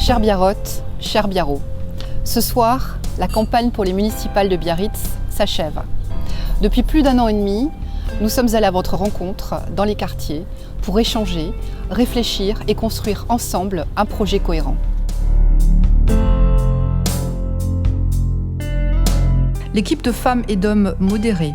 Chère Biarrotte, cher Biarrot, ce soir, la campagne pour les municipales de Biarritz s'achève. Depuis plus d'1 an et demi, nous sommes allés à votre rencontre dans les quartiers pour échanger, réfléchir et construire ensemble un projet cohérent. L'équipe de femmes et d'hommes modérés,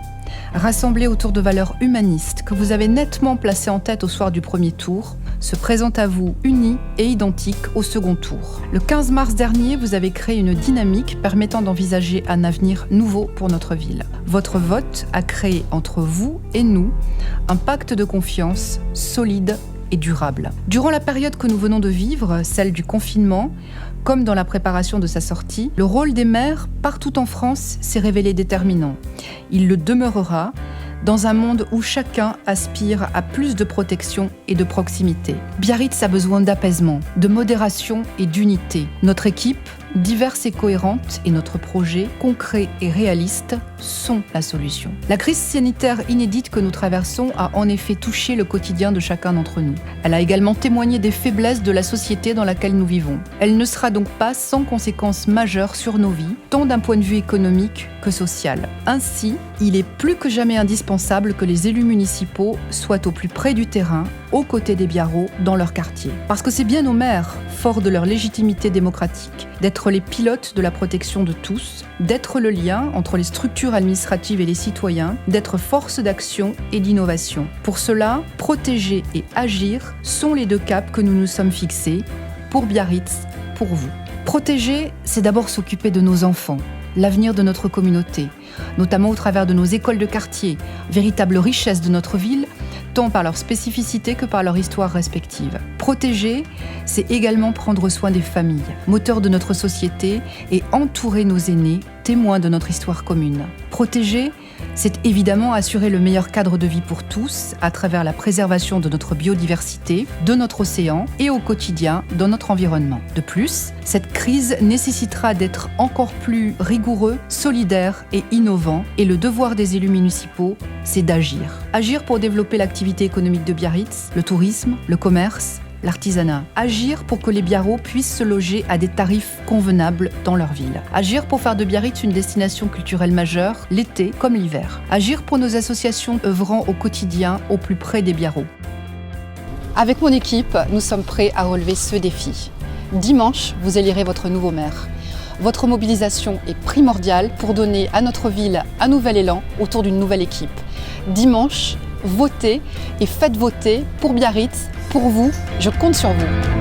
rassemblés autour de valeurs humanistes que vous avez nettement placées en tête au soir du premier tour, se présente à vous unis et identiques au second tour. Le 15 mars dernier, vous avez créé une dynamique permettant d'envisager un avenir nouveau pour notre ville. Votre vote a créé entre vous et nous un pacte de confiance solide et durable. Durant la période que nous venons de vivre, celle du confinement, comme dans la préparation de sa sortie, le rôle des maires partout en France s'est révélé déterminant. Il le demeurera dans un monde où chacun aspire à plus de protection et de proximité. Biarritz a besoin d'apaisement, de modération et d'unité. Notre équipe, diverse et cohérente, et notre projet, concret et réaliste, sont la solution. La crise sanitaire inédite que nous traversons a en effet touché le quotidien de chacun d'entre nous. Elle a également témoigné des faiblesses de la société dans laquelle nous vivons. Elle ne sera donc pas sans conséquences majeures sur nos vies, tant d'un point de vue économique que social. Ainsi, il est plus que jamais indispensable que les élus municipaux soient au plus près du terrain, aux côtés des Biarrots, dans leur quartier. Parce que c'est bien aux maires, forts de leur légitimité démocratique, d'être les pilotes de la protection de tous, d'être le lien entre les structures administratives et les citoyens, d'être force d'action et d'innovation. Pour cela, protéger et agir sont les 2 caps que nous nous sommes fixés, pour Biarritz, pour vous. Protéger, c'est d'abord s'occuper de nos enfants, l'avenir de notre communauté, notamment au travers de nos écoles de quartier, véritable richesse de notre ville, tant par leur spécificité que par leur histoire respective. Protéger, c'est également prendre soin des familles, moteurs de notre société, et entourer nos aînés, témoins de notre histoire commune. Protéger, c'est évidemment assurer le meilleur cadre de vie pour tous à travers la préservation de notre biodiversité, de notre océan et au quotidien dans notre environnement. De plus, cette crise nécessitera d'être encore plus rigoureux, solidaire et innovant, et le devoir des élus municipaux, c'est d'agir. Agir pour développer l'activité économique de Biarritz, le tourisme, le commerce, l'artisanat. Agir pour que les Biarrots puissent se loger à des tarifs convenables dans leur ville. Agir pour faire de Biarritz une destination culturelle majeure, l'été comme l'hiver. Agir pour nos associations œuvrant au quotidien au plus près des Biarrots. Avec mon équipe, nous sommes prêts à relever ce défi. Dimanche, vous élirez votre nouveau maire. Votre mobilisation est primordiale pour donner à notre ville un nouvel élan autour d'une nouvelle équipe. Dimanche, votez et faites voter pour Biarritz. Pour vous, je compte sur vous.